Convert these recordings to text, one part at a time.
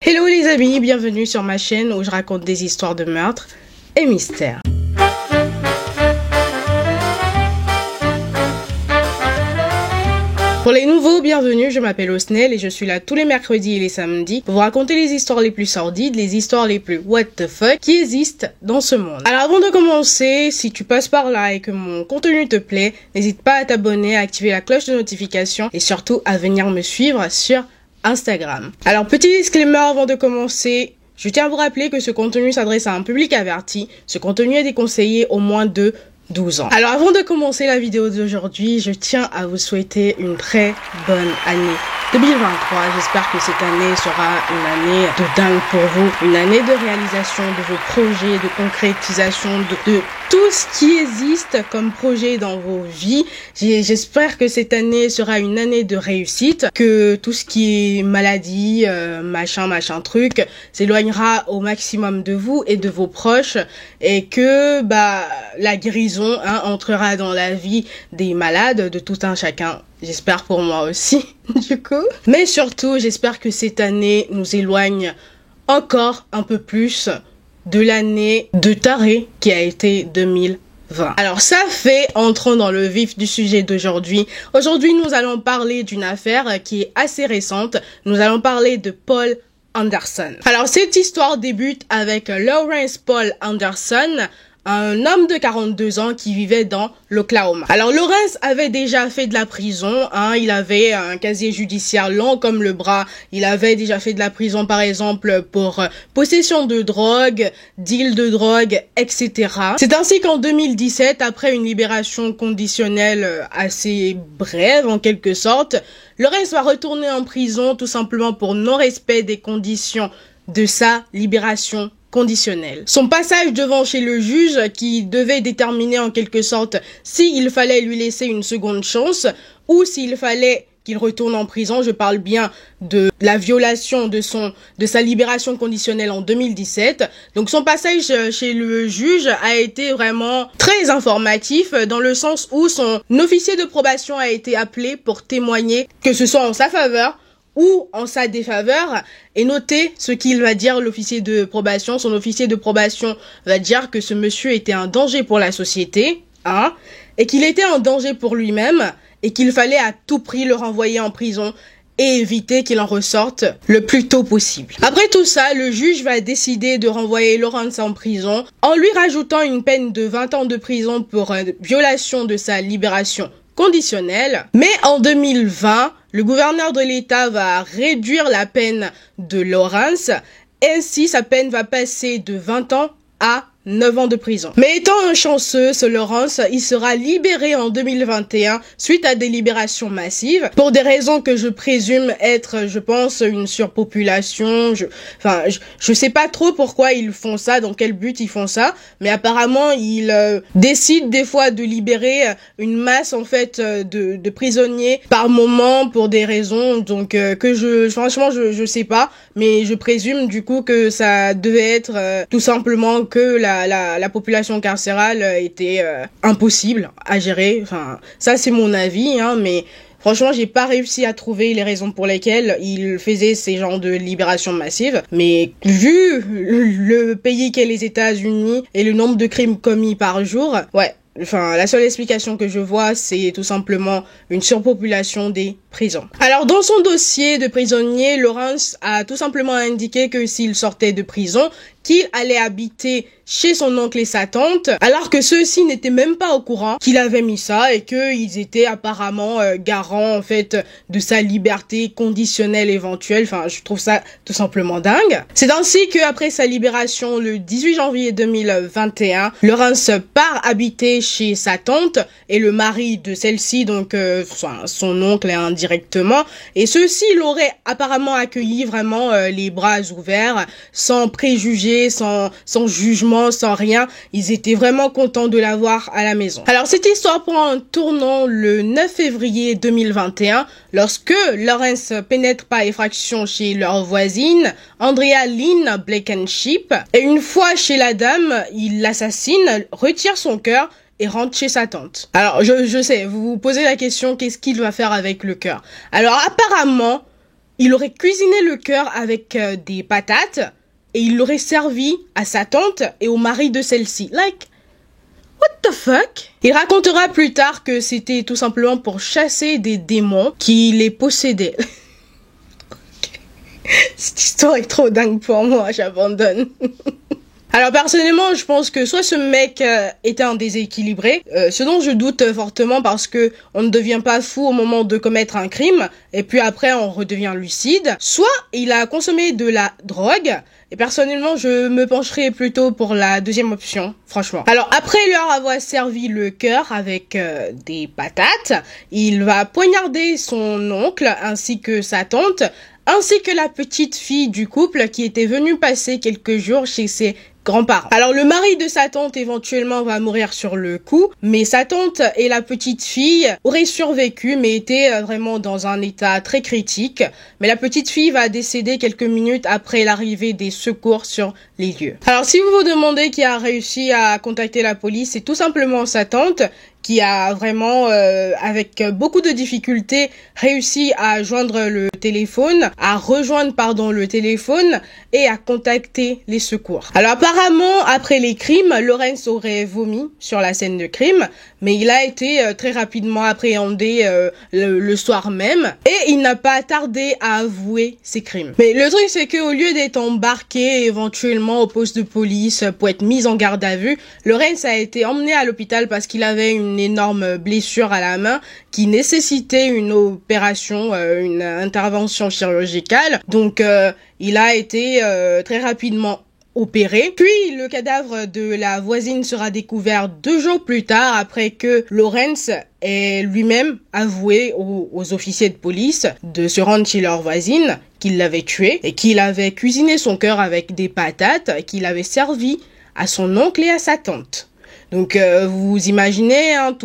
Hello les amis, bienvenue sur ma chaîne où je raconte des histoires de meurtres et mystères. Pour les nouveaux, bienvenue, je m'appelle Osnel et je suis là tous les mercredis et les samedis pour vous raconter les histoires les plus sordides, les histoires les plus what the fuck qui existent dans ce monde. Alors avant de commencer, si tu passes par là et que mon contenu te plaît, n'hésite pas à t'abonner, à activer la cloche de notification et surtout à venir me suivre sur Instagram. Alors petit disclaimer avant de commencer, je tiens à vous rappeler que ce contenu s'adresse à un public averti. Ce contenu est déconseillé au moins de 12 ans. Alors avant de commencer la vidéo d'aujourd'hui, je tiens à vous souhaiter une très bonne année 2023. J'espère que cette année sera une année de dingue pour vous, une année de réalisation de vos projets, de concrétisation de tout ce qui existe comme projet dans vos vies. J'espère que cette année sera une année de réussite, que tout ce qui est maladie, machin truc, s'éloignera au maximum de vous et de vos proches et que la guérison entrera dans la vie des malades, de tout un chacun. J'espère pour moi aussi, du coup. Mais surtout, j'espère que cette année nous éloigne encore un peu plus de l'année de taré qui a été 2020. Alors ça fait, entrons dans le vif du sujet d'aujourd'hui. Aujourd'hui, nous allons parler d'une affaire qui est assez récente. Nous allons parler de Paul Anderson. Alors cette histoire débute avec Lawrence Paul Anderson, un homme de 42 ans qui vivait dans l'Oklahoma. Alors Lawrence avait déjà fait de la prison, il avait un casier judiciaire long comme le bras, il avait déjà fait de la prison par exemple pour possession de drogue, deal de drogue, etc. C'est ainsi qu'en 2017, après une libération conditionnelle assez brève en quelque sorte, Lawrence va retourner en prison tout simplement pour non-respect des conditions de sa libération conditionnel. Son passage devant chez le juge qui devait déterminer en quelque sorte s'il fallait lui laisser une seconde chance ou s'il fallait qu'il retourne en prison. Je parle bien de la violation de sa libération conditionnelle en 2017. Donc son passage chez le juge a été vraiment très informatif dans le sens où son officier de probation a été appelé pour témoigner, que ce soit en sa faveur ou en sa défaveur, et notez ce qu'il va dire l'officier de probation. Son officier de probation va dire que ce monsieur était un danger pour la société, et qu'il était un danger pour lui-même, et qu'il fallait à tout prix le renvoyer en prison et éviter qu'il en ressorte le plus tôt possible. Après tout ça, le juge va décider de renvoyer Lawrence en prison en lui rajoutant une peine de 20 ans de prison pour violation de sa libération conditionnelle. Mais en 2020, le gouverneur de l'État va réduire la peine de Lawrence, ainsi sa peine va passer de 20 ans à 9 ans de prison. Mais étant un chanceux, ce Lawrence, il sera libéré en 2021 suite à des libérations massives pour des raisons que je présume être, je pense, une surpopulation. Je sais pas trop pourquoi ils font ça, dans quel but ils font ça, mais apparemment ils décident des fois de libérer une masse en fait de prisonniers par moment pour des raisons donc franchement je sais pas, mais je présume du coup que ça devait être tout simplement que la population carcérale était impossible à gérer. Enfin, ça c'est mon avis, mais franchement, j'ai pas réussi à trouver les raisons pour lesquelles il faisait ces genres de libérations massives. Mais vu le pays qu'est les États-Unis et le nombre de crimes commis par jour, la seule explication que je vois, c'est tout simplement une surpopulation des prisons. Alors, dans son dossier de prisonnier, Lawrence a tout simplement indiqué que s'il sortait de prison, qu'il allait habiter chez son oncle et sa tante, alors que ceux-ci n'étaient même pas au courant qu'il avait mis ça et qu'ils étaient apparemment garants en fait de sa liberté conditionnelle éventuelle. Enfin, je trouve ça tout simplement dingue. C'est ainsi qu'après sa libération le 18 janvier 2021, Lawrence part habiter chez sa tante et le mari de celle-ci, donc son oncle indirectement, et ceux-ci l'auraient apparemment accueilli vraiment les bras ouverts, sans préjugés, sans jugement, sans rien. Ils étaient vraiment contents de l'avoir à la maison. Alors cette histoire prend un tournant le 9 février 2021 lorsque Lawrence pénètre par effraction chez leur voisine Andrea Lynn Blankenship, et une fois chez la dame, il l'assassine, retire son cœur et rentre chez sa tante. Alors je sais, vous vous posez la question, qu'est-ce qu'il va faire avec le cœur? Alors apparemment, il aurait cuisiné le cœur avec des patates et il l'aurait servi à sa tante et au mari de celle-ci. Like, what the fuck? Il racontera plus tard que c'était tout simplement pour chasser des démons qui les possédaient. Cette histoire est trop dingue pour moi, j'abandonne. Alors personnellement, je pense que soit ce mec était un déséquilibré, ce dont je doute fortement parce que on ne devient pas fou au moment de commettre un crime, et puis après on redevient lucide, soit il a consommé de la drogue, et personnellement je me pencherais plutôt pour la deuxième option, franchement. Alors après leur avoir servi le cœur avec des patates, il va poignarder son oncle ainsi que sa tante, ainsi que la petite fille du couple qui était venue passer quelques jours chez ses grands-parents. Alors le mari de sa tante éventuellement va mourir sur le coup, mais sa tante et la petite fille auraient survécu mais étaient vraiment dans un état très critique. Mais la petite fille va décéder quelques minutes après l'arrivée des secours sur les lieux. Alors si vous vous demandez qui a réussi à contacter la police, c'est tout simplement sa tante qui a vraiment, avec beaucoup de difficultés, réussi à joindre le téléphone, à rejoindre, le téléphone et à contacter les secours. Alors apparemment, après les crimes, Lawrence aurait vomi sur la scène de crime, mais il a été très rapidement appréhendé le soir même et il n'a pas tardé à avouer ses crimes. Mais le truc, c'est qu'au lieu d'être embarqué éventuellement au poste de police pour être mis en garde à vue, Lawrence a été emmené à l'hôpital parce qu'il avait une énorme blessure à la main qui nécessitait une opération, une intervention chirurgicale. Donc il a été très rapidement opéré. Puis le cadavre de la voisine sera découvert 2 jours plus tard après que Lawrence ait lui-même avoué aux officiers de police de se rendre chez leur voisine, qu'il l'avait tuée et qu'il avait cuisiné son cœur avec des patates qu'il avait servi à son oncle et à sa tante. Donc vous imaginez, hein,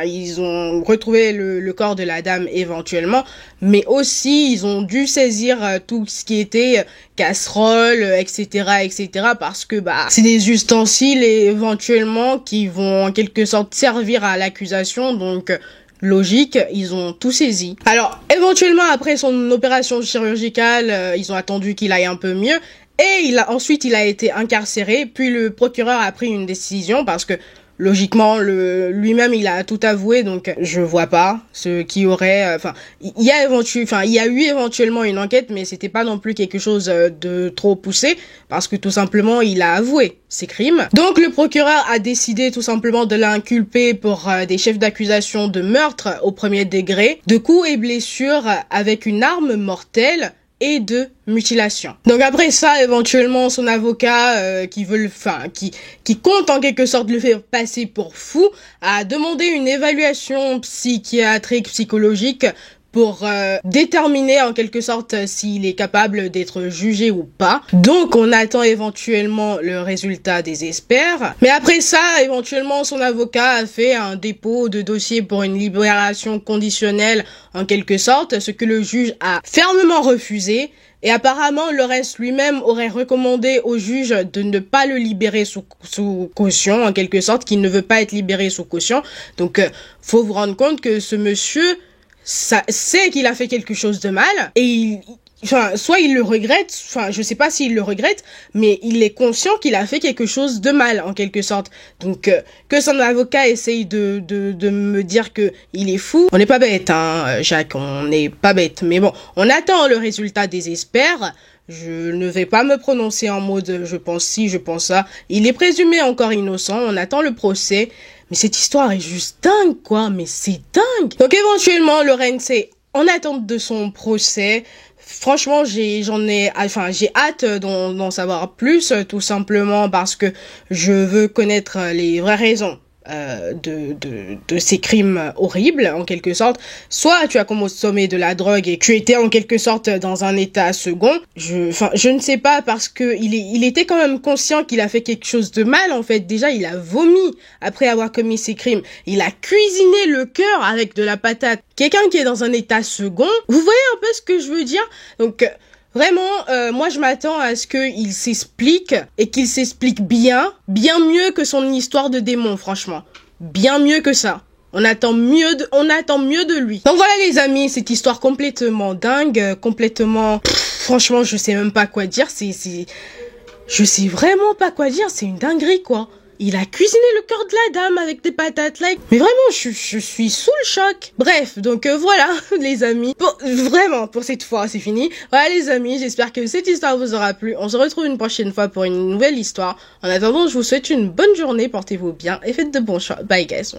ils ont retrouvé le corps de la dame éventuellement, mais aussi ils ont dû saisir tout ce qui était casserole, etc., etc., parce que c'est des ustensiles éventuellement qui vont en quelque sorte servir à l'accusation, donc logique, ils ont tout saisi. Alors, éventuellement, après son opération chirurgicale, ils ont attendu qu'il aille un peu mieux. Et ensuite, il a été incarcéré, puis le procureur a pris une décision parce que, logiquement, lui-même, il a tout avoué, donc je vois pas ce qui aurait, il y a eu éventuellement une enquête, mais c'était pas non plus quelque chose de trop poussé, parce que tout simplement, il a avoué ses crimes. Donc, le procureur a décidé tout simplement de l'inculper pour des chefs d'accusation de meurtre au 1er degré, de coups et blessures avec une arme mortelle, et de mutilation. Donc après ça, éventuellement, son avocat, qui compte en quelque sorte le faire passer pour fou, a demandé une évaluation psychiatrique, psychologique, pour déterminer en quelque sorte s'il est capable d'être jugé ou pas. Donc on attend éventuellement le résultat des experts. Mais après ça, éventuellement son avocat a fait un dépôt de dossier pour une libération conditionnelle en quelque sorte, ce que le juge a fermement refusé. Et apparemment, Lawrence lui-même aurait recommandé au juge de ne pas le libérer sous caution, en quelque sorte, qu'il ne veut pas être libéré sous caution. Donc faut vous rendre compte que ce monsieur sait qu'il a fait quelque chose de mal et soit il le regrette, je sais pas s'il le regrette, mais il est conscient qu'il a fait quelque chose de mal en quelque sorte. Donc que son avocat essaye de me dire que il est fou, on n'est pas bête, hein, Jacques, on n'est pas bête. Mais bon, on attend le résultat des experts. Je ne vais pas me prononcer en mode je pense ci, je pense ça. Il est présumé encore innocent, on attend le procès. Mais cette histoire est juste dingue, quoi. Mais c'est dingue. Donc éventuellement, Lawrence est en attente de son procès. Franchement, j'ai hâte d'en savoir plus, tout simplement parce que je veux connaître les vraies raisons de ces crimes horribles en quelque sorte. Soit tu as consommé de la drogue et tu étais en quelque sorte dans un état second. Je ne sais pas parce que il était quand même conscient qu'il a fait quelque chose de mal en fait. Déjà il a vomi après avoir commis ces crimes. Il a cuisiné le cœur avec de la patate. Quelqu'un qui est dans un état second. Vous voyez un peu ce que je veux dire? Donc vraiment, moi je m'attends à ce qu'il s'explique et qu'il s'explique bien mieux que son histoire de démon, franchement. Bien mieux que ça. On attend mieux de lui. Donc voilà les amis, cette histoire complètement dingue, complètement... franchement, je sais même pas quoi dire, je sais vraiment pas quoi dire, c'est une dinguerie quoi. Il a cuisiné le cœur de la dame avec des patates, like. Mais vraiment, je suis sous le choc. Bref, donc voilà, les amis. Bon, vraiment, pour cette fois, c'est fini. Voilà, les amis, j'espère que cette histoire vous aura plu. On se retrouve une prochaine fois pour une nouvelle histoire. En attendant, je vous souhaite une bonne journée, portez-vous bien et faites de bons choix. Bye, guys.